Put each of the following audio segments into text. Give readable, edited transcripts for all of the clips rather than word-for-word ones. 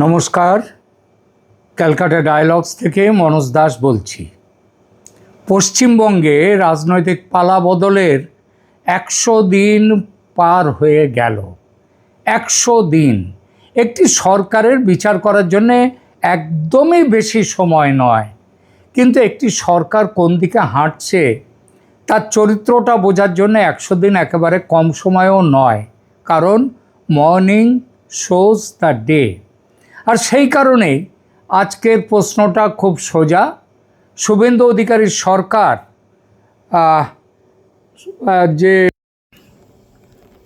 নমস্কার, ক্যালকাটা ডায়ালগস থেকে মনোজ দাস বলছি। পশ্চিমবঙ্গে রাজনৈতিক পালাবদলের 100 দিন পার হয়ে গেল। 100 দিন একটি সরকারের বিচার করার জন্যে একদমই বেশি সময় নয়, কিন্তু একটি সরকার কোন দিকে হাঁটছে তার চরিত্রটা বোঝার জন্য 100 দিন একেবারে কম সময়ও নয়, কারণ মর্নিং শোজ দ্য ডে। আর সেই কারণেই আজকের প্রশ্নটা খুব সোজা। শুভেন্দু অধিকারীর সরকার যে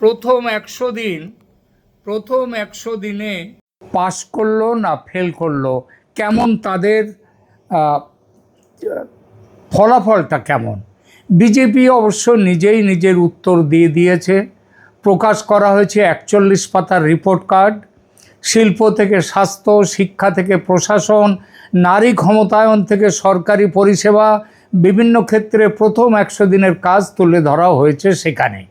প্রথম 100 দিনে পাস করলো না ফেল করলো, কেমন তাদের ফলাফলটা কেমন? বিজেপি অবশ্য নিজেই নিজের উত্তর দিয়ে দিয়েছে। প্রকাশ করা হয়েছে 41 পাতার রিপোর্ট কার্ড। শিল্প থেকে স্বাস্থ্য, শিক্ষা থেকে প্রশাসন, নারী ক্ষমতায়ন থেকে সরকারি পরিষেবা, বিভিন্ন ক্ষেত্রে প্রথম 100 দিনের কাজ তুলে ধরা হয়েছে সেখানে।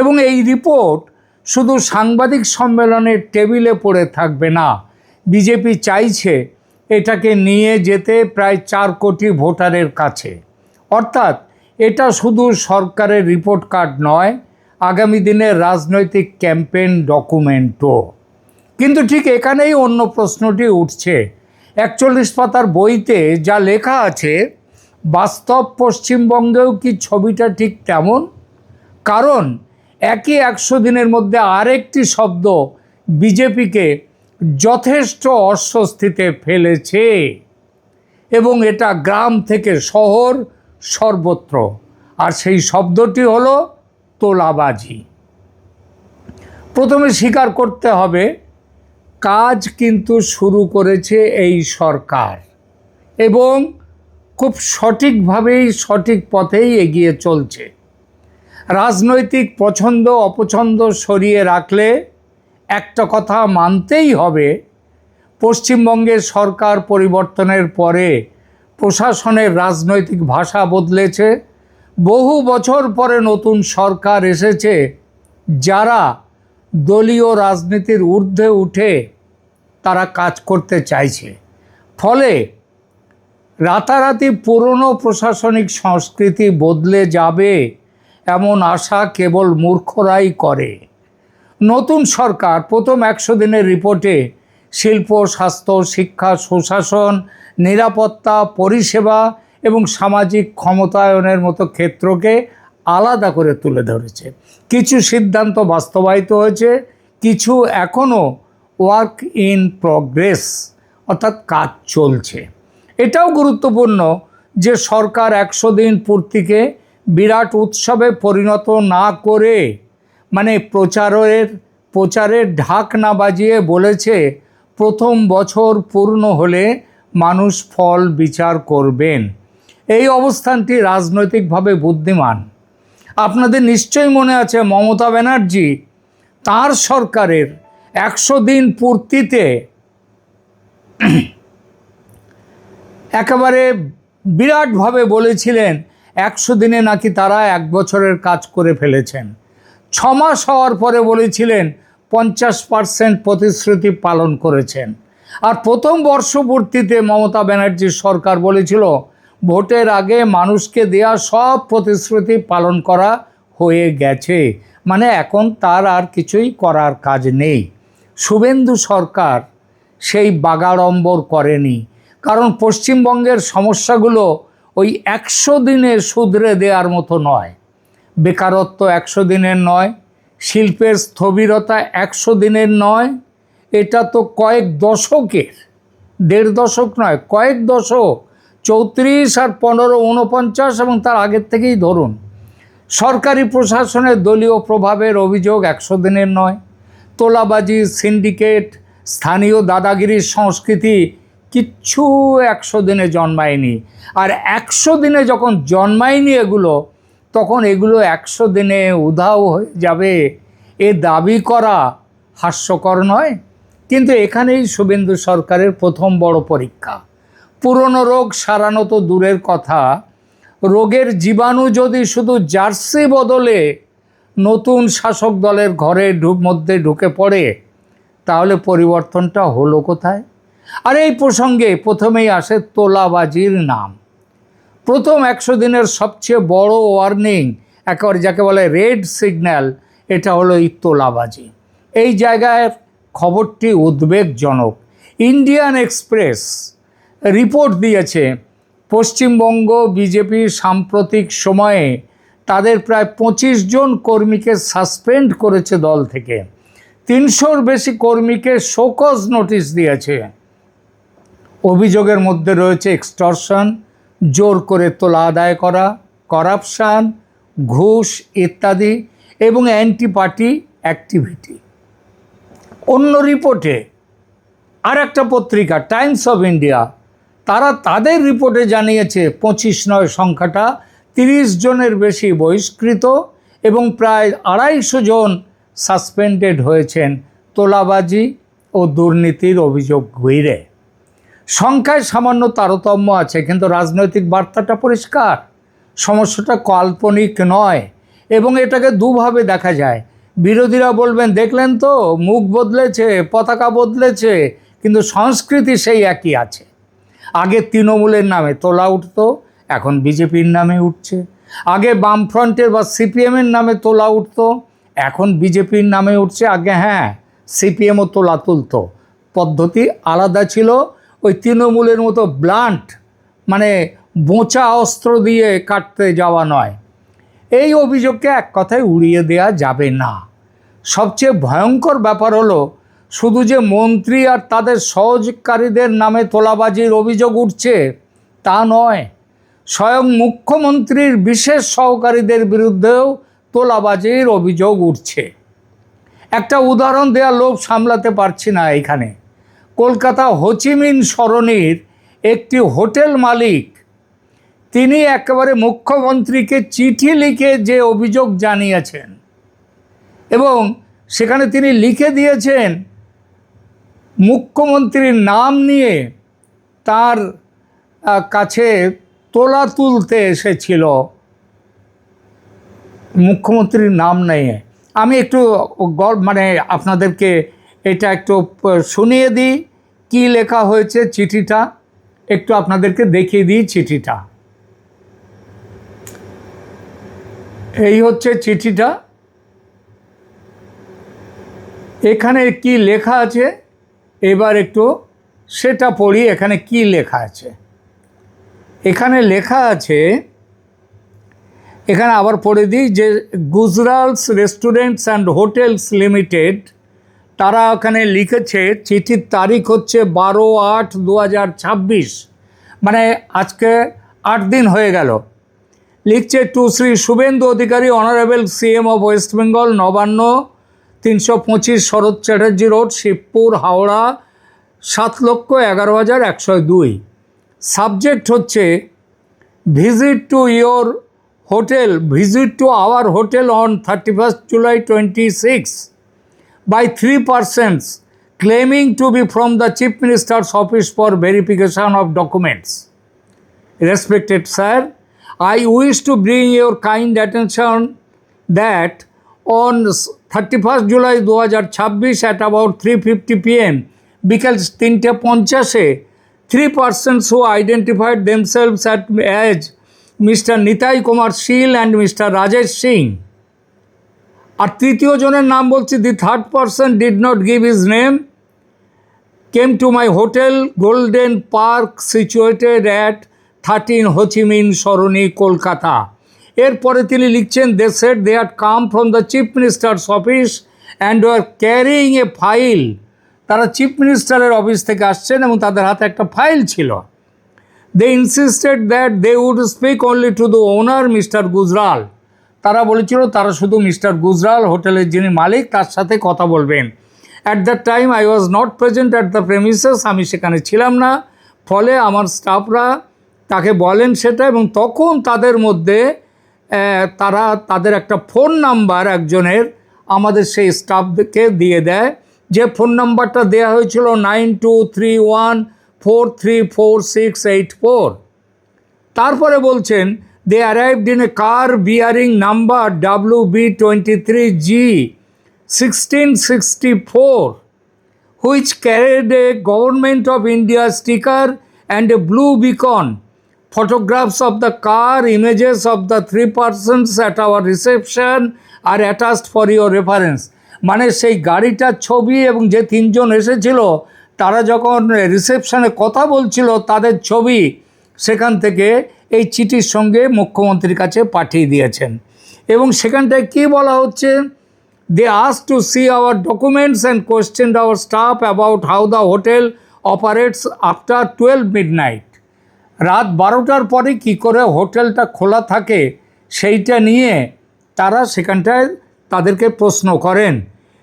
এবং এই রিপোর্ট শুধু সাংবাদিক সম্মেলনের টেবিলে পড়ে থাকবে না, বিজেপি চাইছে এটাকে নিয়ে যেতে প্রায় 4 কোটি ভোটারের কাছে। অর্থাৎ এটা শুধু সরকারের রিপোর্ট কার্ড নয়, আগামী দিনের রাজনৈতিক ক্যাম্পেইন ডকুমেন্টও। কিন্তু ঠিক এখানেই অন্য প্রশ্নটি উঠছে। 41 পাতার বইতে যা লেখা আছে, বাস্তব পশ্চিমবঙ্গেও কি ছবিটা ঠিক তেমন? কারণ একই 100 দিনের মধ্যে আরেকটি শব্দ বিজেপিকে যথেষ্ট অস্বস্তিতে ফেলেছে, এবং এটা গ্রাম থেকে শহর সর্বত্র। আর সেই শব্দটি হলো তোলাবাজি। প্রথমে স্বীকার করতে হবে, কাজ কিন্তু শুরু করেছে এই সরকার, এবং খুব সঠিকভাবেই সঠিক পথেই এগিয়ে চলছে। রাজনৈতিক পছন্দ অপছন্দ সরিয়ে রাখলে একটা কথা মানতেই হবে, পশ্চিমবঙ্গের সরকার পরিবর্তনের পরে প্রশাসনের রাজনৈতিক ভাষা বদলেছে। বহু বছর পরে নতুন সরকার এসেছে যারা দলীয় রাজনীতির ঊর্ধ্বে উঠে তারা কাজ করতে চাইছে। ফলে রাতারাতি পুরনো প্রশাসনিক সংস্কৃতি বদলে যাবে এমন আশা কেবল মূর্খরাই করে। নতুন সরকার প্রথম 100 দিনের রিপোর্টে শিল্প, স্বাস্থ্য, শিক্ষা, সুশাসন, নিরাপত্তা, পরিষেবা এবং সামাজিক ক্ষমতায়নের মতো ক্ষেত্রকে আলাদা করে তুলে ধরেছে। কিছু সিদ্ধান্ত বাস্তবায়িত হয়েছে, কিছু এখনও ওয়ার্ক ইন প্রগ্রেস, অর্থাৎ কাজ চলছে। এটাও গুরুত্বপূর্ণ যে সরকার 100 দিন পূর্তিকে বিরাট উৎসবে পরিণত না করে, মানে প্রচারের ঢাক না বাজিয়ে বলেছে প্রথম বছর পূর্ণ হলে মানুষ ফল বিচার করবেন। এই অবস্থানটি রাজনৈতিকভাবে বুদ্ধিমান। আপনাদের নিশ্চয়ই মনে আছে, মমতা ব্যানার্জি তার সরকারের 100 দিন পূর্তিতে একেবারে বিরাটভাবে বলেছিলেন 100 দিনে নাকি তারা 1 বছরের কাজ করে ফেলেছেন। 6 মাস হওয়ার পরে বলেছিলেন 50% প্রতিশ্রুতি পালন করেছেন। আর প্রথম বর্ষপূর্তিতে মমতা ব্যানার্জির সরকার বলেছিল ভোটের আগে মানুষকে দেয়া সব প্রতিশ্রুতি পালন করা হয়ে গেছে, মানে এখন তার আর কিছুই করার কাজ নেই। শুভেন্দু সরকার সেই বাগাড়ম্বর করেনি, কারণ পশ্চিমবঙ্গের সমস্যাগুলো ওই 100 দিনে শুধরে দেওয়ার মতো নয়। বেকারত্ব 100 দিনের নয়, শিল্পের স্থবিরতা 100 দিনের নয়, এটা তো কয়েক দশকের, 1.5 দশক নয়, কয়েক দশক, 34 আর 15, 49 এবং তার আগের থেকেই ধরুন। সরকারি প্রশাসনের দলীয় প্রভাবের অভিযোগ 100 দিনের নয়। তোলাবাজি, সিন্ডিকেট, স্থানীয় দাদাগিরির সংস্কৃতি কিচ্ছু 100 দিনে জন্মায়নি। আর 100 দিনে যখন জন্মায়নি এগুলো, তখন এগুলো 100 দিনে উধাও হয়ে যাবে এ দাবি করা হাস্যকর নয়। কিন্তু এখানেই শুভেন্দু সরকারের প্রথম বড় পরীক্ষা। পুরনো রোগ সারানো তো দূরের কথা, রোগের জীবাণু যদি শুধু জার্সি বদলে নতুন শাসক দলের ঘরের মধ্যে ঢুকে পড়ে, তাহলে পরিবর্তনটা হলো কোথায়? আর এই প্রসঙ্গে প্রথমেই আসে তোলাবাজির নাম। প্রথম 100 দিনের সবচেয়ে বড় ওয়ার্নিং, একেবারে যাকে বলে রেড সিগন্যাল, এটা হলো এই তোলাবাজি। এই জায়গায় খবরটি উদ্বেগজনক। ইন্ডিয়ান এক্সপ্রেস রিপোর্ট দিয়েছে পশ্চিমবঙ্গ বিজেপি সাম্প্রতিক সময়ে তাদের প্রায় 25 জন কর্মীকে সাসপেন্ড করেছে দল থেকে। 300-র বেশি কর্মীকে শোকজ নোটিশ দিয়েছে। অভিযোগের মধ্যে রয়েছে এক্সটর্শন, জোর করে তোলা আদায় করা, করাপশান, ঘুষ ইত্যাদি এবং অ্যান্টি পার্টি অ্যাক্টিভিটি। অন্য রিপোর্টে আর একটা পত্রিকা টাইমস অফ ইন্ডিয়া, তারা তাদের রিপোর্টে জানিয়েছে 25 নয়, সংখ্যাটা 30 জনের বেশি বহিষ্কৃত এবং প্রায় 250 জন সাসপেন্ডেড হয়েছেন তোলাবাজি ও দুর্নীতির অভিযোগ ঘিরে। সংখ্যায় সামান্য তারতম্য আছে, কিন্তু রাজনৈতিক বার্তাটা পরিষ্কার। সমস্যাটা কাল্পনিক নয় এবং এটাকে দুভাবে দেখা যায়। বিরোধীরা বলবেন, দেখলেন তো, মুখ বদলেছে, পতাকা বদলেছে, কিন্তু সংস্কৃতি সেই একই আছে। আগে তৃণমূলের নামে তোলা উঠতো, এখন বিজেপির নামে উঠছে। আগে বামফ্রন্টের বা সিপিএমের নামে তোলা উঠতো, এখন বিজেপির নামে উঠছে। আগে হ্যাঁ, সিপিএমও তোলা তুলতো, পদ্ধতি আলাদা ছিল। ওই তৃণমূলের মতো ব্লান্ট, মানে বোঁচা অস্ত্র দিয়ে কাটতে যাওয়া নয়। এই অভিযোগকে এক কথায় উড়িয়ে দেওয়া যাবে না। সবচেয়ে ভয়ঙ্কর ব্যাপার হলো, শুধু যে মন্ত্রী আর তাদের সহযোগকারীদের নামে তোলাবাজির অভিযোগ উঠছে তা নয়, স্বয়ং মুখ্যমন্ত্রীর বিশেষ সহকারীদের বিরুদ্ধেও তোলাবাজির অভিযোগ উঠছে। একটা উদাহরণ দেওয়ার লোভ সামলাতে পারছি না এখানে। কলকাতা হোচিমিন সরণির একটি হোটেল মালিক, তিনি একেবারে মুখ্যমন্ত্রীকে চিঠি লিখে যে অভিযোগ জানিয়েছেন এবং সেখানে তিনি লিখে দিয়েছেন মুখ্যমন্ত্রীর নাম নিয়ে তার কাছে তোলা তুলতে এসেছিল, মুখ্যমন্ত্রীর নাম নিয়ে। আমি একটু মানে আপনাদেরকে এটা একটু শুনিয়ে দিই কি লেখা হয়েছে চিঠিটা, একটু আপনাদেরকে দেখিয়ে দিই চিঠিটা। এই হচ্ছে চিঠিটা। এখানে কি লেখা আছে এবার একটু সেটা পড়ি। এখানে কি লেখা আছে? এখানে লেখা আছে, এখানে আবার পড়ে দিই, যে গুজরালস রেস্টুরেন্টস অ্যান্ড হোটেলস লিমিটেড, তারা ওখানে লিখেছে, চিঠির তারিখ হচ্ছে 12/8/2026, মানে আজকে 8 দিন হয়ে গেল। লিখছে, to Shri Suvendu Adhikari, honourable CM of West Bengal, Nabanna, 325 Sarat Chatterjee road, Shibpur, Howrah, 7,11,102। Subject হচ্ছে visit to your hotel, visit to our hotel on 31st July 26 by 3 persons claiming to be from the Chief Minister's office for verification of documents. Respected sir, I wish to bring your kind attention that on 31st July 2026 at about 3:50 p.m. বিকেল 3:50 3 persons who identified themselves as Mr. Nitai Kumar Sheel and Mr. Rajesh Singh. আর তৃতীয় জনের নাম বলছি, the third person did not give his name, came to my hotel Golden Park situated at 13 Ho Chi Minh সরণি, কলকাতা। এরপরে তিনি লিখছেন, they said they had come from the Chief Minister's office and were carrying a file. তারা chief মিনিস্টারের office থেকে আসছেন এবং তাদের হাতে একটা ফাইল ছিল। They insisted that they would speak only to the owner, Mr. Gujral. তারা বলেছিল তারা শুধু মিস্টার গুজরাল, হোটেলের যিনি মালিক, তার সাথে কথা বলবেন। At that time I was not present at the premises, আমি সেখানে ছিলাম না। ফলে আমার স্টাফরা তাকে বলেন সেটা, এবং তখন তাদের মধ্যে তারা তাদের একটা ফোন নাম্বার একজনের আমাদের সেই স্টাফকে দিয়ে দেয়, যে ফোন নাম্বারটা দেওয়া হয়েছিল 9231434684। তারপরে বলছেন, they arrived in a car bearing number WB23G 1664 which carried a Government of India sticker and a blue beacon. Photographs of the car, images of the 3 persons at our reception are attached for your reference. মানে সেই গাড়িটার ছবি এবং যে তিনজন এসেছিল তারা যখন রিসেপশনে কথা বলছিল তাদের ছবি সেখান থেকে এই চিঠির সঙ্গে মুখ্যমন্ত্রীর কাছে পাঠিয়ে দিয়েছেন। এবং সেখানটায় কী বলা হচ্ছে, they asked to see our documents and questioned our staff about how the hotel operates after 12 midnight. রাত 12টার পরে কী করে হোটেলটা খোলা থাকে সেইটা নিয়ে তারা সেখানটায় তাদেরকে প্রশ্ন করেন।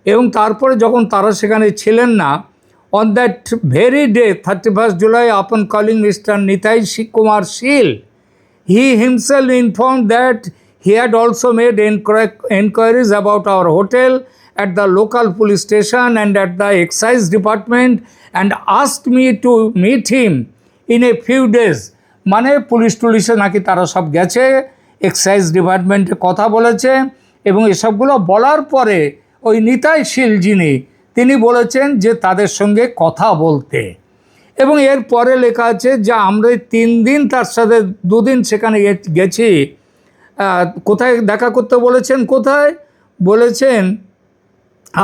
এবং তারপরে যখন তারা সেখানে ছিলেন না, on that very day 31st July, upon calling Mr. Nitai Kumar Shil, he himself informed that he had also made inquiries about our hotel at the local police station and at the excise department and asked me to meet him in a few days. মানে পুলিশে নাকি তারা সব গেছে, excise ডিপার্টমেন্টে কথা বলেছে এবং এসবগুলো বলার পরে ওই নিতাই শীল যিনি তিনি বলেছেন যে তাদের সঙ্গে কথা বলতে। এবং এর পরে লেখা আছে যে আমরা 3 দিন তার সাথে 2 দিন সেখানে গেছি। কোথায় দেখা করতে বলেছেন, কোথায় বলেছেন,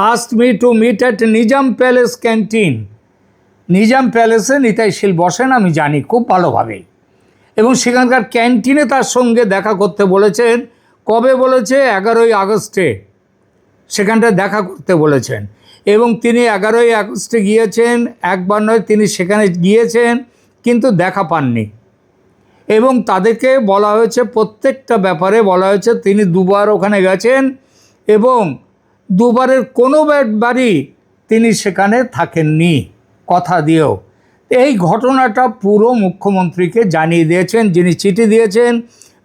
asked me to meet at Nizam palace canteen. Nizam প্যালেসে নিতাই শীল বসেন আমি জানি খুব ভালোভাবে, এবং সেখানকার ক্যান্টিনে তার সঙ্গে দেখা করতে বলেছেন। কবে বলেছে? 11ই আগস্টে সেখানটা দেখা করতে বলেছেন। এবং তিনি 11ই আগস্টে গিয়েছেন, একবার নয় তিনি সেখানে গিয়েছেন কিন্তু দেখা পাননি। এবং তাদেরকে বলা হয়েছে, প্রত্যেকটা ব্যাপারে বলা হয়েছে তিনি 2বার ওখানে গেছেন এবং 2বারের কোনো বাড়ি তিনি সেখানে থাকেননি কথা দিয়েও। এই ঘটনাটা পুরো মুখ্যমন্ত্রীকে জানিয়ে দিয়েছেন, যিনি চিঠি দিয়েছেন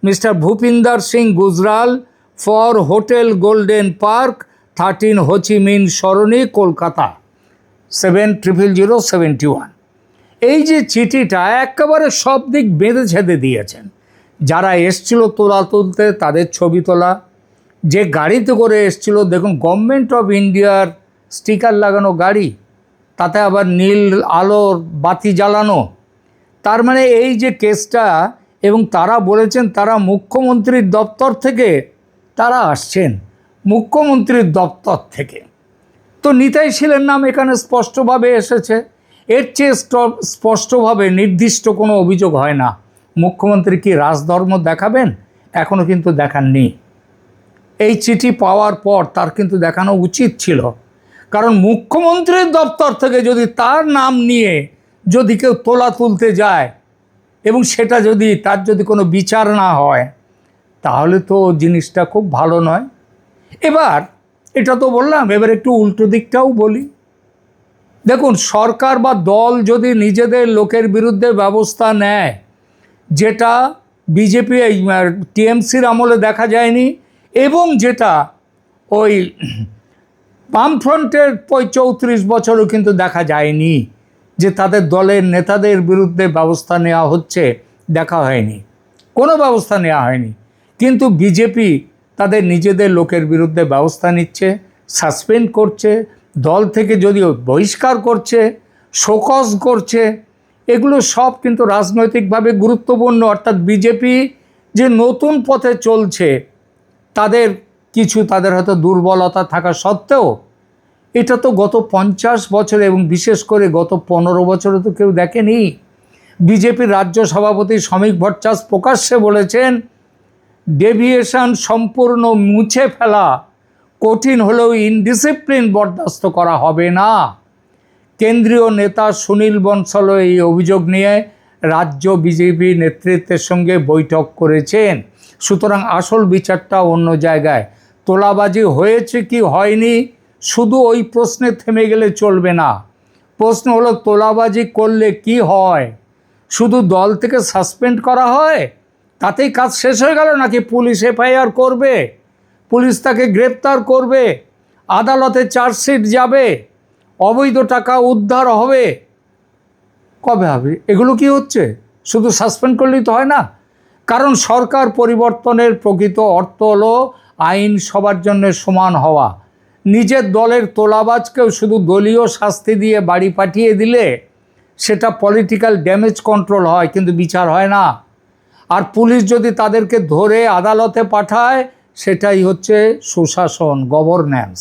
mister Bhupinder Singh Gujral for hotel golden park 13 হো চি মিন সরণি কলকাতা 700071। এই যে চিঠিটা একেবারে সব দিক বেঁধে ছেঁধে দিয়েছেন। যারা এসছিল তোলা তুলতে তাদের ছবি তোলা, যে গাড়িতে করে এসছিল দেখুন গভর্নমেন্ট অফ ইন্ডিয়ার স্টিকার লাগানো গাড়ি, তাতে আবার নীল আলোর বাতি জ্বালানো। তার মানে এই যে কেসটা, এবং তারা বলেছেন তারা মুখ্যমন্ত্রীর দপ্তর থেকে তারা আসছেন, মুখ্যমন্ত্রীর দপ্তর থেকে। তো নিতাই শীলের নাম এখানে স্পষ্টভাবে এসেছে। এর চেয়ে স্পষ্টভাবে নির্দিষ্ট কোনো অভিযোগ হয় না। মুখ্যমন্ত্রী কি রাজধর্ম দেখাবেন? এখনও কিন্তু দেখাননি। এই চিঠি পাওয়ার পর তার কিন্তু দেখানো উচিত ছিল, কারণ মুখ্যমন্ত্রীর দপ্তর থেকে যদি তার নাম নিয়ে যদি কেউ তোলা তুলতে যায় এবং সেটা যদি তার যদি কোনো বিচার না হয় তাহলে তো জিনিসটা খুব ভালো নয়। এবার এটা তো বললাম, এবার একটু উল্টো দিকটাও বলি। দেখুন, সরকার বা দল যদি নিজেদের লোকের বিরুদ্ধে ব্যবস্থা নেয়, যেটা বিজেপি টিএমসির আমলে দেখা যায়নি, এবং যেটা ওই বামফ্রন্টের 34 বছরও কিন্তু দেখা যায়নি যে তাদের দলের নেতাদের বিরুদ্ধে ব্যবস্থা নেওয়া হচ্ছে, দেখা হয়নি, কোনো ব্যবস্থা নেওয়া হয়নি। কিন্তু বিজেপি তাদের নিজেদের লোকের বিরুদ্ধে ব্যবস্থা নিচ্ছে, সাসপেন্ড করছে, দল থেকে যদিও বহিষ্কার করছে, শোকজ করছে। এগুলো সব কিন্তু রাজনৈতিকভাবে গুরুত্বপূর্ণ। অর্থাৎ বিজেপি যে নতুন পথে চলছে, তাদের হয়তো দুর্বলতা থাকা সত্ত্বেও এটা তো গত 50 বছরে এবং বিশেষ করে গত 15 বছরে তো কেউ দেখেনি। বিজেপির রাজ্য সভাপতি শ্রমিক ভট্টাচার্য প্রকাশ্যে বলেছেন, ডেভিয়েশন সম্পূর্ণ মুছে ফেলা কঠিন হলেও ইনডিসিপ্লিন বরদাস্ত করা হবে না। কেন্দ্রীয় নেতা সুনীল বনসল এই অভিযোগ নিয়ে রাজ্য বিজেপি নেতৃত্বের সঙ্গে বৈঠক করেছেন। সুতরাং আসল বিচারটা অন্য জায়গায়। তোলাবাজি হয়েছে কি হয়নি শুধু ওই প্রশ্নে থেমে গেলে চলবে না। প্রশ্ন হলো, তোলাবাজি করলে কি হয়? শুধু দল থেকে সাসপেন্ড করা হয়, তাতেই কাজ শেষ হয়ে গেল, নাকি পুলিশ এফআইআর করবে, পুলিশ তাকে গ্রেপ্তার করবে, আদালতে চার্জশিট যাবে, অবৈধ টাকা উদ্ধার হবে? কবে হবে? এগুলো কি হচ্ছে? শুধু সাসপেন্ড করলেই তো হয় না। কারণ সরকার পরিবর্তনের প্রকৃত অর্থ হলো আইন সবার জন্য সমান হওয়া। নিজের দলের তোলাবাজকেও শুধু দলীয় শাস্তি দিয়ে বাড়ি পাঠিয়ে দিলে সেটা পলিটিক্যাল ড্যামেজ কন্ট্রোল হয়, কিন্তু বিচার হয় না। আর পুলিশ যদি তাদেরকে ধরে আদালতে পাঠায়, সেটাই হচ্ছে সুশাসন, গভর্ন্যান্স।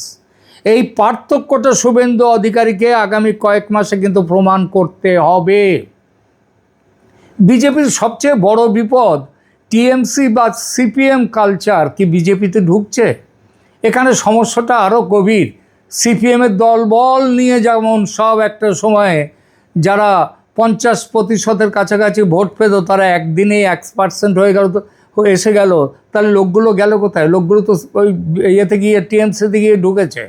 এই পার্থক্যটা শুভেন্দু অধিকারীকে আগামী কয়েক মাসে কিন্তু প্রমাণ করতে হবে। বিজেপির সবচেয়ে বড় বিপদ, টিএমসি বা সিপিএম কালচার কি বিজেপিতে ঢুকছে? এখানে সমস্যাটা আরও গভীর। সিপিএমের দলবল নিয়ে যেমন সব একটা সময়ে যারা 50% কাছাকাছি ভোট পেত, তারা একদিনেই 1% হয়ে গেল, তো এসে গেল, তাহলে লোকগুলো গেল কোথায়? লোকগুলো তো ওই ইয়েতে গিয়ে টিএমসিতে গিয়ে ঢুকেছে।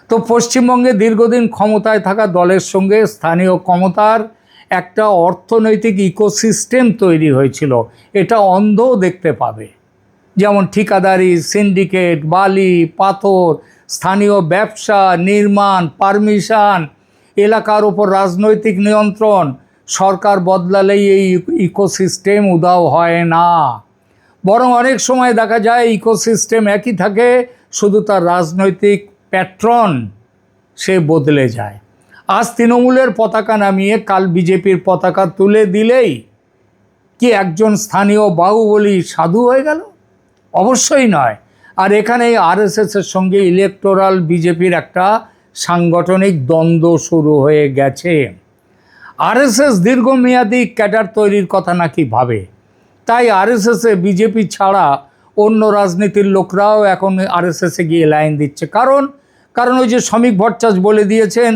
তো পশ্চিমবঙ্গে দীর্ঘদিন ক্ষমতায় থাকা দলের সঙ্গে স্থানীয় ক্ষমতার একটা অর্থনৈতিক ইকোসিস্টেম তৈরি হয়েছিল, এটা অন্ধও দেখতে পাবে। যেমন ঠিকাদারি, সিন্ডিকেট, বালি, পাথর, স্থানীয় ব্যবসা, নির্মাণ, পারমিশন, এলাকার উপর রাজনৈতিক নিয়ন্ত্রণ। সরকার বদলালেই এই ইকোসিস্টেম উধাও হয় না, বরং অনেক সময় দেখা যায় ইকোসিস্টেম একই থাকে, শুধু তার রাজনৈতিক প্যাট্রন সে বদলে যায়। আজ তৃণমূলের পতাকা নামিয়ে কাল বিজেপির পতাকা তুলে দিলেই কি একজন স্থানীয় বাহুবলী সাধু হয়ে গেল? অবশ্যই নয়। আর এখানেই আরএসএসের সঙ্গে ইলেকটোরাল বিজেপির একটা সাংগঠনিক দ্বন্দ্ব শুরু হয়ে গেছে। আরএসএস দীর্ঘমেয়াদী ক্যাডার তৈরির কথা নাকি ভাবে, তাই আরএসএসে বিজেপি ছাড়া অন্য রাজনীতির লোকরাও এখন আরএসএসে গিয়ে লাইন দিচ্ছে। কারণ ওই যে শ্রমিক ভট্টাচার্য বলে দিয়েছেন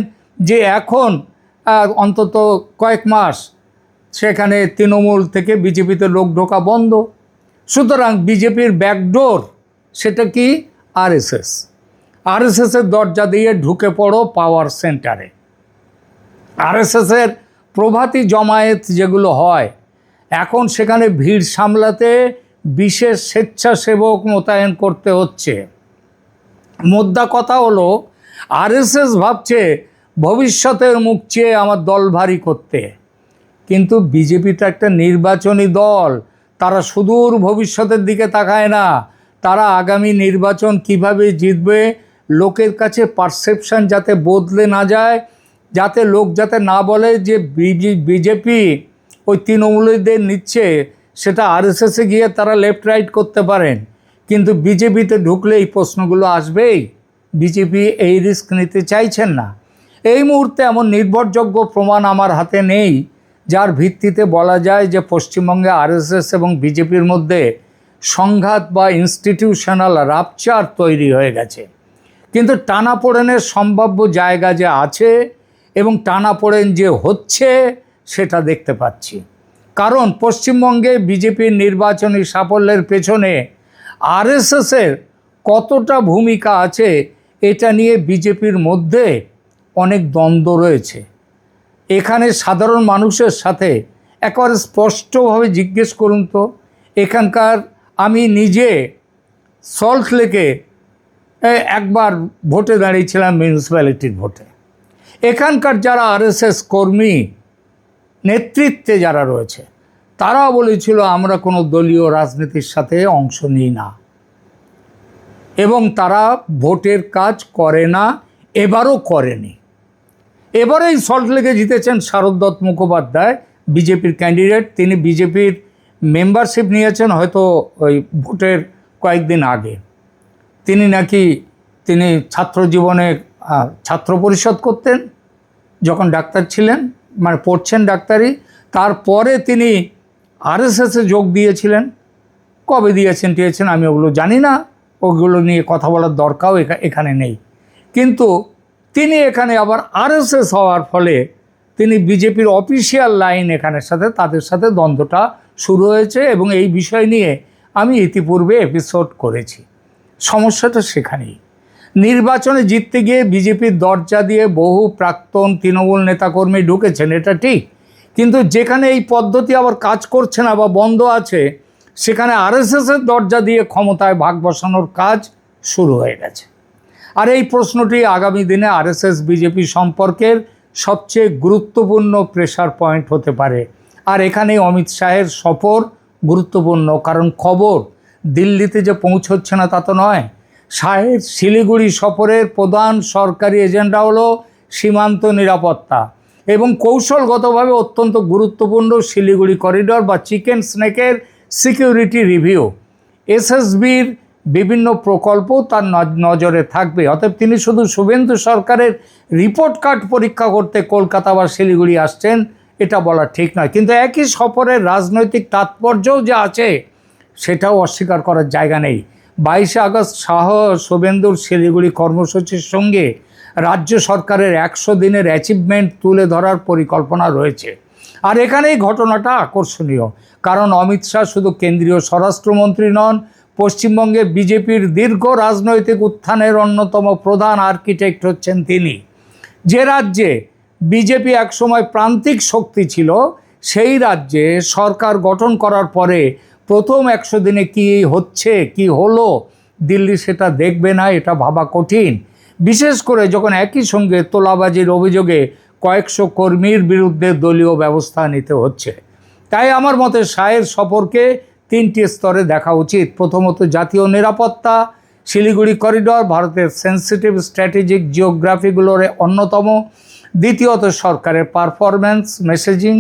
যে এখন অন্তত কয়েক মাস সেখানে তৃণমূল থেকে বিজেপিতে লোক ঢোকা বন্ধ। সুতরাং বিজেপির ব্যাকডোর সেটা কি? আরএসএস। আরএসএসের দরজা দিয়ে ঢুকে পড়ো পাওয়ার সেন্টারে। আরএসএসের প্রভাতী জমায়েত যেগুলো হয়, এখন সেখানে ভিড় সামলাতে বিশেষ স্বেচ্ছাসেবক মোতায়েন করতে হচ্ছে। মোদ্দা কথা হলো, আরএসএস ভাবছে ভবিষ্যতের মুখ চেয়ে আমার দল ভারী করতে, কিন্তু বিজেপি তো একটা নির্বাচনী দল, তারা সুদূর ভবিষ্যতের দিকে তাকায় না। তারা আগামী নির্বাচন কিভাবে জিতবে, লোকের কাছে পারসেপশন যাতে বদলে না যায়, যাতে লোক যাতে না বলে যে বিজেপি ওই তৃণমূলীদের নিচ্ছে, সেটা আরএসএসে গিয়ে তারা লেফট রাইট করতে পারেন, কিন্তু বিজেপিতে ঢুকলে এই প্রশ্নগুলো আসবেই। বিজেপি এই রিস্ক নিতে চাইছেন না। এই মুহূর্তে এমন নির্ভরযোগ্য প্রমাণ আমার হাতে নেই যার ভিত্তিতে বলা যায় যে পশ্চিমবঙ্গে আরএসএস এবং বিজেপির মধ্যে সংঘাত বা ইনস্টিটিউশনাল রাপচার তৈরি হয়ে গেছে। কিন্তু টানাপোড়েনের সম্ভাব্য জায়গা যে আছে এবং টানাপোড়েন যে হচ্ছে সেটা দেখতে পাচ্ছি। কারণ পশ্চিমবঙ্গে বিজেপির নির্বাচনী সাফল্যের পেছনে আরএসএসের কতটা ভূমিকা আছে এটা নিয়ে বিজেপির মধ্যে অনেক দ্বন্দ্ব রয়েছে। এখানে সাধারণ মানুষের সাথে একেবারে স্পষ্টভাবে জিজ্ঞেস করুন তো, এখানকার আমি নিজে সল্ট লেকে একবার ভোটে দাঁড়িয়েছিলাম, মিউনিসিপ্যালিটির ভোটে। এখানকার যারা আরএসএস কর্মী নেতৃত্বে যারা রয়েছে, তারা বলেছিল আমরা কোনো দলীয় রাজনীতির সাথে অংশ নিই না এবং তারা ভোটের কাজ করে না, এবারও করেনি। এবারেই সল্টলেকে জিতেছেন শারদ দত্ত মুখোপাধ্যায়, বিজেপির ক্যান্ডিডেট। তিনি বিজেপির মেম্বারশিপ নিয়েছেন হয়তো ওই ভোটের কয়েকদিন আগে। তিনি ছাত্র জীবনে ছাত্র পরিষদ করতেন যখন ডাক্তার ছিলেন, মানে পড়ছেন ডাক্তারি। তারপরে তিনি আরএসএসে যোগ দিয়েছিলেন। কবে দিয়েছেন আমি ওগুলো জানি না, ওগুলো নিয়ে কথা বলার দরকারও এখানে নেই। কিন্তু তিনি এখানে আবার আরএসএস হওয়ার ফলে তিনি বিজেপির অফিসিয়াল লাইন তাদের সাথে দ্বন্দ্বটা শুরু হয়েছে এবং এই বিষয় নিয়ে আমি ইতিপূর্বে এপিসোড করেছি। সমস্যাটা সেখানেই। নির্বাচনে জিততে গিয়ে বিজেপির দরজা দিয়ে বহু প্রাক্তন তৃণমূল নেতাকর্মী ঢুকেছেন, এটা ঠিক, কিন্তু যেখানে এই পদ্ধতি আবার কাজ করছে না বা বন্ধ আছে, সেখানে আরএসএসের দরজা দিয়ে ক্ষমতায় ভাগ বসানোর কাজ শুরু হয়ে গেছে। আর এই প্রশ্নটি আগামী দিনে আরএসএস বিজেপি সম্পর্কের সবচেয়ে গুরুত্বপূর্ণ প্রেশার পয়েন্ট হতে পারে। আর এখানে অমিত শাহের সফর গুরুত্বপূর্ণ, কারণ খবর দিল্লিতে যে পৌঁছচ্ছে না তা তো নয়, শাহের শিলিগুড়ি সফরের প্রধান সরকারি এজেন্ডা হলো সীমান্ত নিরাপত্তা এবং কৌশলগতভাবে অত্যন্ত গুরুত্বপূর্ণ শিলিগুড়ি করিডর বা চিকেন স্নেকের সিকিউরিটি রিভিউ। এসএসবির বিভিন্ন প্রকল্প তার নজরে থাকবে। অতএব তিনি শুধু শুভেন্দু সরকারের রিপোর্ট কার্ড পরীক্ষা করতে কলকাতা বা শিলিগুড়ি আসছেন এটা বলা ঠিক নয়, কিন্তু একই সফরের রাজনৈতিক তাৎপর্যও যে আছে সেটাও অস্বীকার করার জায়গা নেই। 22শে আগস্ট শাহ শুভেন্দুর শিলিগুড়ি কর্মসূচির সঙ্গে রাজ্য সরকারের 100 দিনের অ্যাচিভমেন্ট তুলে ধরার পরিকল্পনা রয়েছে। আর এখানেই ঘটনাটা আকর্ষণীয়, কারণ অমিত শাহ শুধু কেন্দ্রীয় স্বরাষ্ট্রমন্ত্রী নন, পশ্চিমবঙ্গে বিজেপির দীর্ঘ রাজনৈতিক উত্থানের অন্যতম প্রধান আর্কিটেক্ট হচ্ছেন তিনি। যে রাজ্যে বিজেপি একসময় প্রান্তিক শক্তি ছিল, সেই রাজ্যে সরকার গঠন করার পরে প্রথম 100 দিনে কি হচ্ছে কি হলো দিল্লি সেটা দেখবে না, এটা ভাবা কঠিন। বিশেষ করে যখন একই সঙ্গে তোলাবাজির অভিযোগে কয়েকশো কর্মীর বিরুদ্ধে দলীয় ব্যবস্থা নিতে হচ্ছে। তাই আমার মতে শাহের সফরকে 3টি স্তরে দেখা উচিত। প্রথমত জাতীয় নিরাপত্তা, শিলিগুড়ি করিডর ভারতের সেন্সিটিভ স্ট্র্যাটেজিক জিওগ্রাফিগুলোর অন্যতম। দ্বিতীয়ত সরকারের পারফরম্যান্স মেসেজিং,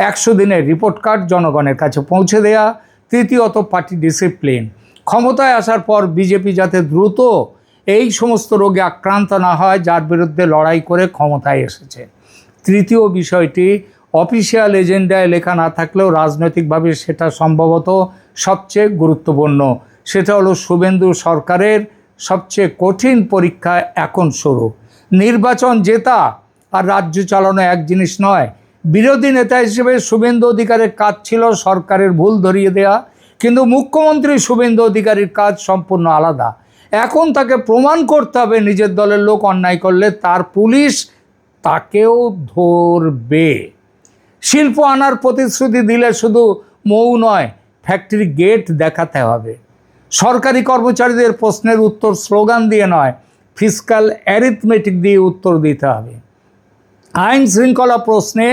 100 দিনের রিপোর্ট কার্ড জনগণের কাছে পৌঁছে দেয়া। তৃতীয়ত পার্টি ডিসিপ্লিন, ক্ষমতায় আসার পর বিজেপি যাতে দ্রুত এই সমস্ত রোগে আক্রান্ত না হয় যার বিরুদ্ধে লড়াই করে ক্ষমতায় এসেছে। তৃতীয় বিষয়টি অফিসিয়াল এজেন্ডায় লেখা না থাকলেও রাজনৈতিকভাবে সেটা সম্ভবত সবচেয়ে গুরুত্বপূর্ণ। সেটা হলো শুভেন্দু সরকারের সবচেয়ে কঠিন পরীক্ষা এখন শুরু। নির্বাচন জেতা আর রাজ্য চালানো এক জিনিস নয়। বিরোধী নেতা হিসেবে শুভেন্দু অধিকারীর কাজ ছিল সরকারের ভুল ধরিয়ে দেওয়া, কিন্তু মুখ্যমন্ত্রী শুভেন্দু অধিকারীর কাজ সম্পূর্ণ আলাদা। এখন তাকে প্রমাণ করতে হবে নিজের দলের লোক অন্যায় করলে তার পুলিশ তাকেও ধরবে। শিল্প আনার প্রতিশ্রুতি দিলে শুধু মৌ নয়, ফ্যাক্টরি গেট দেখাতে হবে। সরকারি কর্মচারীদের প্রশ্নের উত্তর স্লোগান দিয়ে নয়, ফিসক্যাল অ্যারিথমেটিক দিয়ে উত্তর দিতে হবে। আইন শৃঙ্খলা প্রশ্নে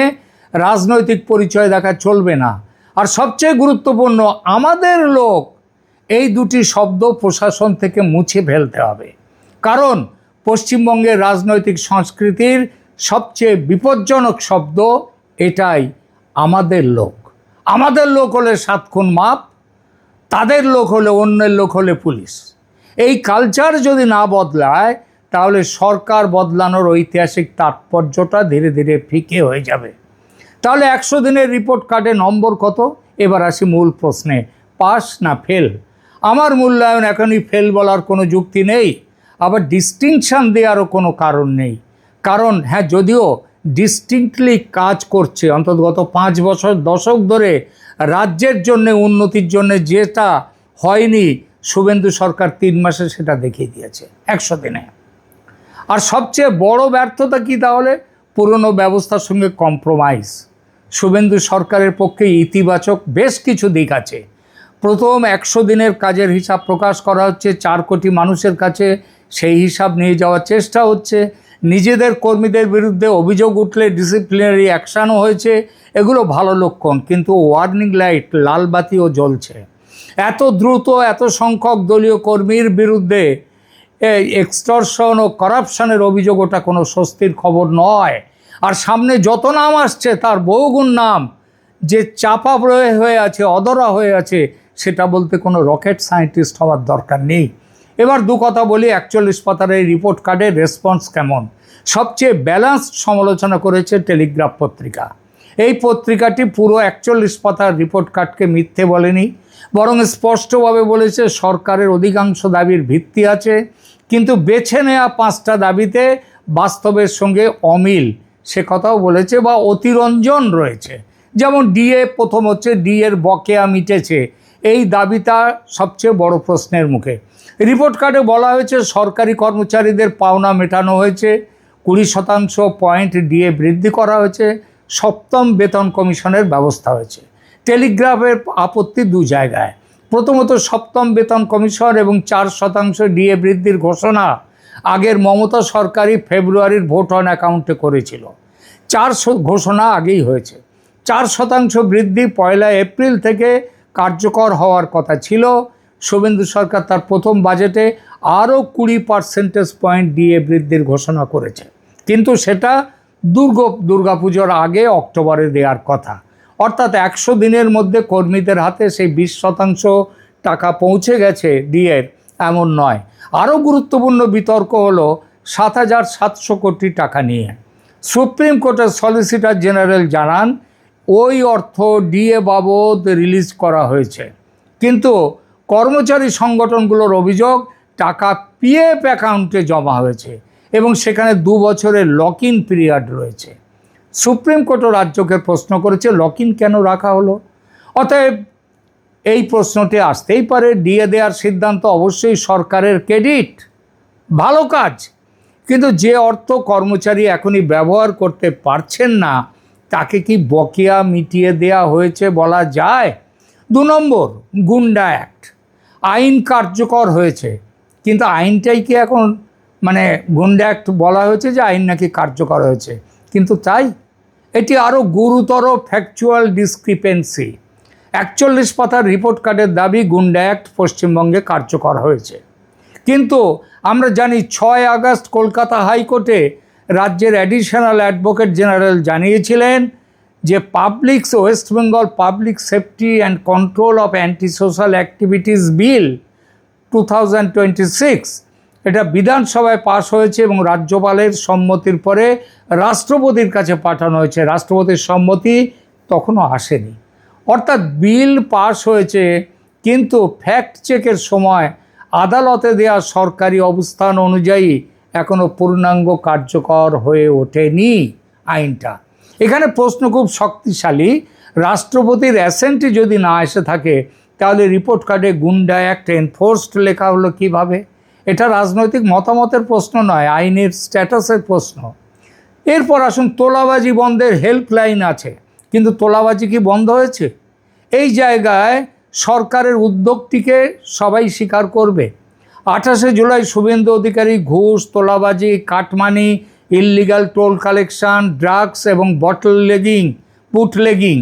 রাজনৈতিক পরিচয় দেখা চলবে না। আর সবচেয়ে গুরুত্বপূর্ণ, আমাদের লোক এই দুটি শব্দ প্রশাসন থেকে মুছে ফেলতে হবে, কারণ পশ্চিমবঙ্গের রাজনৈতিক সংস্কৃতির সবচেয়ে বিপজ্জনক শব্দ এটাই, আমাদের লোক। আমাদের লোক হলে 7 খুন মাপ, তাদের লোক হলে অন্যের লোক হলে পুলিশ। এই কালচার যদি না বদলায় তাহলে সরকার বদলানোর ঐতিহাসিক তাৎপর্যটা ধীরে ধীরে ফিকে হয়ে যাবে। তাহলে 100 দিনের রিপোর্ট কার্ডে নম্বর কত? এবার আসি মূল প্রশ্নে, পাস না ফেল? আমার মূল্যায়ন এখনই ফেল বলার কোনো যুক্তি নেই, আবার ডিস্টিংশন দেওয়ারও কোনো কারণ নেই। কারণ হ্যাঁ, যদিও ডিস্টিংক্টলি কাজ করছে, অন্তত গত 5 বছর দশক ধরে রাজ্যের জন্য উন্নতির জন্য যেটা হয়নি শুভেন্দু সরকার 3 মাসে সেটা দেখিয়ে দিয়েছে 100 দিনে। আর সবচেয়ে বড় ব্যর্থতা কি তাহলে? পুরনো ব্যবস্থার সঙ্গে কম্প্রোমাইজ। শুভেন্দু সরকারের পক্ষে ইতিবাচক বেশ কিছু দিক আছে। প্রথম 100 দিনের কাজের হিসাব প্রকাশ করা হচ্ছে 4 কোটি মানুষের কাছে, সেই হিসাব নিয়ে যাওয়ার চেষ্টা হচ্ছে। নিজেদের কর্মীদের বিরুদ্ধে অভিযোগ উঠলে ডিসিপ্লিনারি অ্যাকশানও হয়েছে, এগুলো ভালো লক্ষণ। কিন্তু ওয়ার্নিং লাইট, লাল বাতিও জ্বলছে। এত দ্রুত এত সংখ্যক দলীয় কর্মীর বিরুদ্ধে এক্সটর্শন ও করাপশনের অভিযোগ, ওটা কোনো স্বস্তির খবর নয়। আর সামনে যত নাম আসছে তার বহুগুণ নাম যে চাপা হয়ে আছে, অধরা হয়ে আছে, সেটা বলতে কোনো রকেট সায়েন্টিস্ট হওয়ার দরকার নেই। এবার দু কথা বলি, 41 পাতার এই রিপোর্ট কার্ডের রেসপন্স কেমন? সবচেয়ে ব্যালেন্সড সমালোচনা করেছে টেলিগ্রাফ পত্রিকা। এই পত্রিকাটি পুরো 41 পাতার রিপোর্ট কার্ডকে মিথ্যে বলেনি, বরং স্পষ্টভাবে বলেছে সরকারের অধিকাংশ দাবির ভিত্তি আছে, কিন্তু বেছে নেওয়া 5টা দাবিতে বাস্তবের সঙ্গে অমিল সে কথাও বলেছে বা অতিরঞ্জন রয়েছে। যেমন ডিএ, প্রথম হচ্ছে ডিএর বকেয়া মিটেছে, এই দাবিটা সবচেয়ে বড় প্রশ্নের মুখে। রিপোর্ট কার্ডে বলা হয়েছে সরকারি কর্মচারীদের পাওনা মেটানো হয়েছে, 20% পয়েন্ট ডিএ বৃদ্ধি করা হয়েছে, 7ম বেতন কমিশনের ব্যবস্থা হয়েছে। টেলিগ্রাফের আপত্তি 2 জায়গায়। প্রথমত 7ম বেতন কমিশন এবং 4% ডিএ বৃদ্ধির ঘোষণা আগের মমতা সরকারই ফেব্রুয়ারির ভোট অন অ্যাকাউন্টে করেছিল। 4 ঘোষণা আগেই হয়েছে। 4% বৃদ্ধি 1 এপ্রিল থেকে কার্যকর হওয়ার কথা ছিল। শুভেন্দু সরকার তার প্রথম বাজেটে আরও 20% ডিএ বৃদ্ধির ঘোষণা করেছে, কিন্তু সেটা দুর্গাপুজোর আগে অক্টোবরে দেওয়ার কথা। অর্থাৎ 100 দিনের মধ্যে কর্মীদের হাতে সেই 20% টাকা পৌঁছে গেছে ডিএর, এমন নয়। আরও গুরুত্বপূর্ণ বিতর্ক হলো 7,700 কোটি টাকা নিয়ে। সুপ্রিম কোর্টের সলিসিটর জেনারেল জানান ওই অর্থ ডিএ বাবদ রিলিজ করা হয়েছে, কিন্তু কর্মচারী সংগঠনগুলোর অভিযোগ টাকা পিএফ অ্যাকাউন্টে জমা হয়েছে এবং সেখানে 2 বছরের লক ইন পিরিয়ড রয়েছে। সুপ্রিম কোর্টও রাজ্যকে প্রশ্ন করেছে লক ইন কেন রাখা হলো। অতএব এই প্রশ্নটি আসতেই পারে, ডিএ দেওয়ার সিদ্ধান্ত অবশ্যই সরকারের ক্রেডিট, ভালো কাজ, কিন্তু যে অর্থ কর্মচারী এখনই ব্যবহার করতে পারছেন না তাকে কি বকেয়া মিটিয়ে দেওয়া হয়েছে বলা যায়? 2 নম্বর, গুন্ডা অ্যাক্ট। আইন কার্যকর হয়েছে, কিন্তু আইনটাই কি এখন গুন্ডা অ্যাক্ট বলা হয়েছে যে আইন নাকি কার্যকর হয়েছে, কিন্তু তাই? এটি আরও গুরুতর ফ্যাকচুয়াল ডিসক্রিপেন্সি। 41 পাতার রিপোর্ট কার্ডের দাবি গুন্ডা অ্যাক্ট পশ্চিমবঙ্গে কার্যকর হয়েছে, কিন্তু আমরা জানি 6 আগস্ট কলকাতা হাইকোর্টে রাজ্যের অ্যাডিশনাল অ্যাডভোকেট জেনারেল জানিয়েছিলেন যে West Bengal public safety and control of anti social activities bill 2026 এটা বিধানসভায় পাশ হয়েছে এবং রাজ্যপালের সম্মতির পরে রাষ্ট্রপতির কাছে পাঠানো হয়েছে। রাষ্ট্রপতির সম্মতি তখনও আসেনি। অর্থাৎ বিল পাশ হয়েছে, কিন্তু ফ্যাক্ট চেকের সময় আদালতে দেওয়া সরকারি অবস্থান অনুযায়ী এখনও পূর্ণাঙ্গ কার্যকর হয়ে ওঠেনি আইনটা। এখানে প্রশ্ন খুব শক্তিশালী, রাষ্ট্রপতির অ্যাসেন্টই যদি না এসে থাকে তাহলে রিপোর্ট কার্ডে গুন্ডা অ্যাক্ট এনফোর্সড লেখা হলো কিভাবে? এটা রাজনৈতিক মতামতের প্রশ্ন নয়, আইনের স্ট্যাটাসের প্রশ্ন। এরপর আসুন, তোলাবাজি বন্ধের হেল্পলাইন আছে, কিন্তু তোলাবাজি কি বন্ধ হয়েছে? এই জায়গায় সরকারের উদ্যোগটিকে সবাই স্বীকার করবে। 28শে জুলাই শুভেন্দু অধিকারী ঘুষ, তোলাবাজি, cut money, illegal toll collection, drugs এবং বুটলেগিং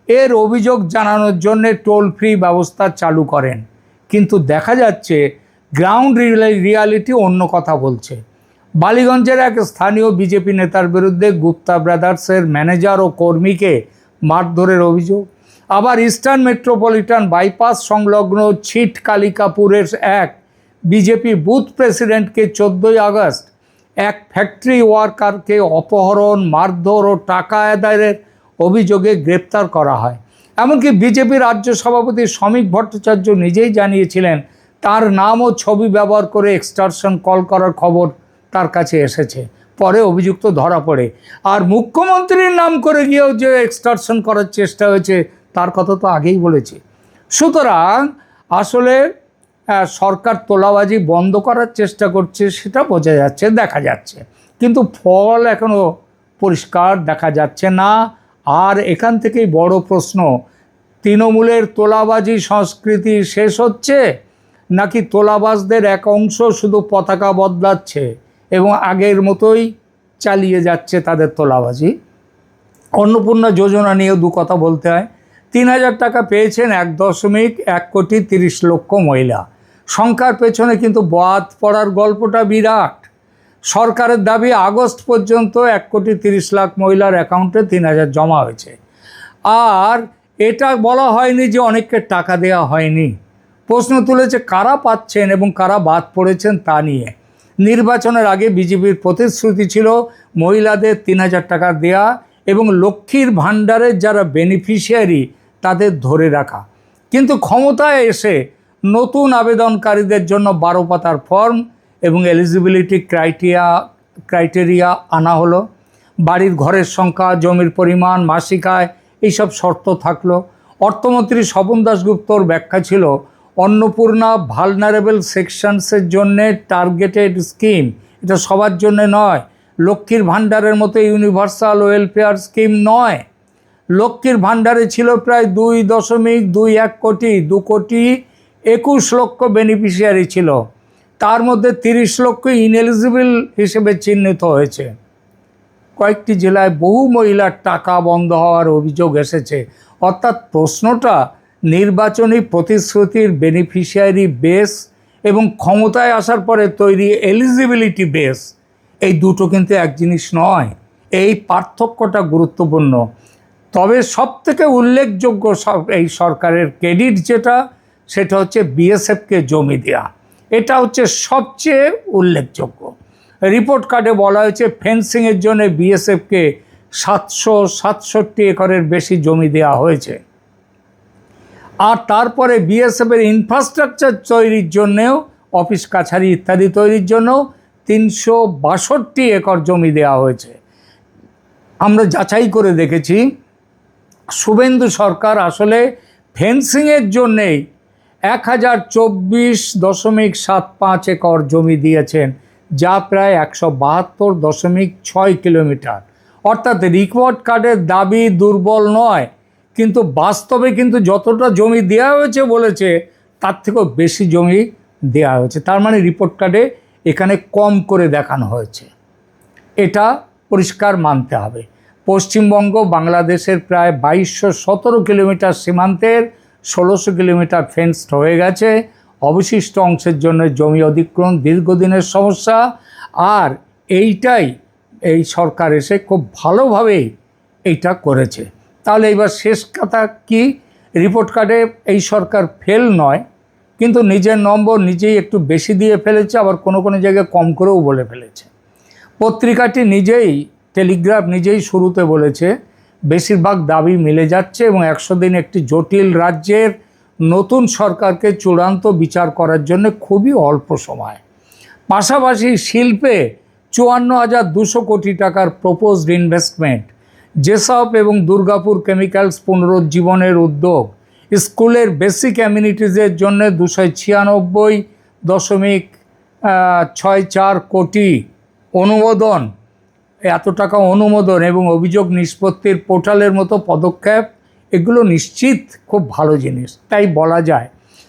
এর অভিযোগ জানানোর জন্য টোল ফ্রি ব্যবস্থা চালু করেন, কিন্তু দেখা যাচ্ছে গ্রাউন্ড রিয়ালিটি অন্য কথা বলছে। বালিগঞ্জের এক স্থানীয় বিজেপি নেতার বিরুদ্ধে গুপ্তা ব্রাদার্সের ম্যানেজার ও কর্মীকে মারধরের অভিযোগ। আবার ইস্টার্ন মেট্রোপলিটন বাইপাস সংলগ্ন ছিট কালিকাপুরের এক বিজেপি বুথ প্রেসিডেন্টকে 14 আগস্ট এক ফ্যাক্টরি ওয়ার্কারকে অপহরণ, মারধর ও টাকা আদায়ের অভিযোগে গ্রেপ্তার করা হয়। এমনকি বিজেপি রাজ্য সভাপতি শ্রমিক ভট্টাচার্য নিজেই জানিয়েছিলেন তার নাম ও ছবি ব্যবহার করে এক্সটর্শন কল করার খবর তার কাছে এসেছে। পরে অভিযুক্ত ধরা পড়ে। আর মুখ্যমন্ত্রীর নাম করে গিয়েও যে এক্সটর্শন করার চেষ্টা হয়েছে তার কথা তো আগেই বলেছি। সুতরাং আসলে সরকার তোলাবাজি বন্ধ করার চেষ্টা করছে, সেটা বোঝা যাচ্ছে, দেখা যাচ্ছে, কিন্তু ফল এখনও পরিষ্কার দেখা যাচ্ছে না। আর এখান থেকেই বড় প্রশ্ন, তৃণমূলের তোলাবাজি সংস্কৃতি শেষ হচ্ছে নাকি তোলাবাজদের এক অংশ শুধু পতাকা বদলাচ্ছে এবং আগের মতোই চালিয়ে যাচ্ছে তাদের তোলাবাজি? অন্নপূর্ণা যোজনা নিয়েও 2 কথা বলতে হয়। 3,000 টাকা পেয়েছেন 1.1 কোটি 30 লক্ষ মহিলা। সংখ্যার পেছনে কিন্তু বাদ পড়ার গল্পটা বিরাট। সরকারের দাবি আগস্ট পর্যন্ত 1 কোটি 30 লাখ মহিলার অ্যাকাউন্টে 3,000 জমা হয়েছে। আর এটা বলা হয়নি যে অনেককে টাকা দেওয়া হয়নি। প্রশ্ন তুলেছে কারা পাচ্ছেন এবং কারা বাদ পড়েছেন তা নিয়ে। নির্বাচনের আগে বিজেপির প্রতিশ্রুতি ছিল মহিলাদের 3,000 টাকা দেয়া এবং লক্ষ্মীর ভাণ্ডারের যারা বেনিফিশিয়ারি তাদের ধরে রাখা। কিন্তু ক্ষমতায় এসে নতুন আবেদনকারীদের জন্য 12 পাতার ফর্ম এবং এলিজিবিলিটি ক্রাইটেরিয়া আনা হলো। বাড়ির ঘরের সংখ্যা, জমির পরিমাণ, মাসিক আয়, এইসব শর্ত থাকলো। অর্থমন্ত্রী স্বপন দাশগুপ্তর ব্যাখ্যা ছিল অন্নপূর্ণা ভালনারেবল সেকশনসের জন্যে টার্গেটেড স্কিম, এটা সবার জন্য নয়। লক্ষ্মীর ভাণ্ডারের মতো ইউনিভার্সাল ওয়েলফেয়ার স্কিম নয়। লক্ষ্মীর ভাণ্ডারে ছিল প্রায় 2.21 কোটি, 2 কোটি 21 লক্ষ বেনিফিশিয়ারি ছিল, তার মধ্যে 30 লক্ষ ইনএলিজিবল হিসেবে চিহ্নিত হয়েছে। কয়েকটি জেলায় বহু মহিলার টাকা বন্ধ হওয়ার অভিযোগ এসেছে। অর্থাৎ প্রশ্নটা নির্বাচনী প্রতিশ্রুতির বেনিফিশিয়ারি বেস এবং ক্ষমতায় আসার পরে তৈরি এলিজিবিলিটি বেস, এই দুটো কিন্তু এক জিনিস নয়। এই পার্থক্যটা গুরুত্বপূর্ণ। তবে সবথেকে উল্লেখযোগ্য এই সরকারের ক্রেডিট যেটা, সেটা হচ্ছে বিএসএফকে জমি দেয়া। এটা হচ্ছে সবচেয়ে উল্লেখযোগ্য। রিপোর্ট কার্ডে বলা হয়েছে ফেন্সিংয়ের জন্য বিএসএফকে 767 একরের বেশি জমি দেওয়া হয়েছে। আর তারপরে বিএসএফের ইনফ্রাস্ট্রাকচার তৈরির জন্যেও, অফিস কাছারি ইত্যাদি তৈরির জন্য 362 একর জমি দেওয়া হয়েছে। আমরা যাচাই করে দেখেছি, শুভেন্দু সরকার আসলে ফেন্সিংয়ের জন্যেই 1024.75 একর জমি দিয়েছেন, যা প্রায় 172.6 কিলোমিটার। অর্থাৎ রিপোর্ট কার্ডের দাবি দুর্বল নয়, কিন্তু বাস্তবে কিন্তু যতটা জমি দেওয়া হয়েছে বলেছে, তার থেকেও বেশি জমি দেওয়া হয়েছে। তার মানে রিপোর্ট কার্ডে এখানে কম করে দেখানো হয়েছে, এটা পরিষ্কার মানতে হবে। পশ্চিমবঙ্গ বাংলাদেশের প্রায় 2217 কিলোমিটার সীমান্তের 1600 কিলোমিটার ফেন্সড হয়ে গেছে। অবশিষ্ট অংশের জন্য জমি অধিগ্রহণ দীর্ঘদিনের সমস্যা, আর এইটাই এই সরকার এসে খুব ভালোভাবেই এইটা করেছে। তাহলে এবার শেষ কথা কি, রিপোর্ট কার্ডে এই সরকার ফেল নয়, কিন্তু নিজের নম্বর নিজেই একটু বেশি দিয়ে ফেলেছে, আবার কোনো কোনো জায়গায় কম করেও বলে ফেলেছে। পত্রিকাটি নিজেই, টেলিগ্রাফ নিজেই শুরুতে বলেছে বেশিরভাগ দাবি মিলে যাচ্ছে এবং 100 দিন একটি জটিল রাজ্যের নতুন সরকারকে চূড়ান্ত বিচার করার জন্য খুবই অল্প সময়। পাশাপাশি শিল্পে 54,200 কোটি টাকার প্রপোজড ইনভেস্টমেন্ট, যেসব এবং দুর্গাপুর কেমিক্যালস পুনরুজ্জীবনের উদ্যোগ, স্কুলের বেসিক অ্যামিনিটিজের জন্য 296.64 কোটি অনুমোদন, এত টাকা অনুমোদন এবং অভিযোগ নিষ্পত্তির পোর্টালের মতো পদক্ষেপ, এগুলো নিশ্চিত খুব ভালো জিনিস। তাই বলা যায়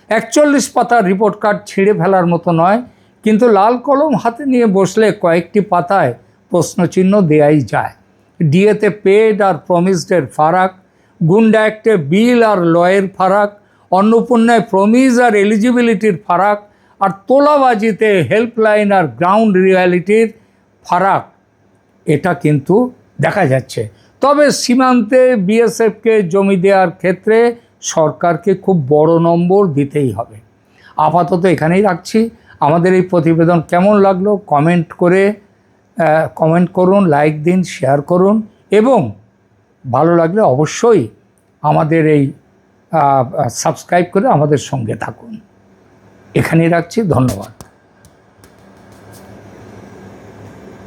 41 পাতার রিপোর্ট কার্ড ছিঁড়ে ফেলার মতো নয়, কিন্তু লাল কলম হাতে নিয়ে বসলে কয়েকটি পাতায় প্রশ্নচিহ্ন দেয়াই যায়। ডিএতে পেড আর প্রমিসডের ফারাক, গুন্ডা অ্যাক্টে বিল আর লয়ের ফারাক, অন্নপূর্ণায় প্রমিস আর এলিজিবিলিটির ফারাক, আর তোলাবাজিতে হেল্পলাইন আর গ্রাউন্ড রিয়ালিটির ফারাক, এটা কিন্তু দেখা যাচ্ছে। তবে সীমান্তে বিএসএফকে জমি দেওয়ার ক্ষেত্রে সরকারকে খুব বড় নম্বর দিতেই হবে। আপাতত এখানেই রাখছি। আমাদের এই প্রতিবেদন কেমন লাগলো কমেন্ট করুন, লাইক দিন, শেয়ার করুন, এবং ভালো লাগলে অবশ্যই আমাদের এই সাবস্ক্রাইব করে আমাদের সঙ্গে থাকুন। এখানেই রাখছি, ধন্যবাদ।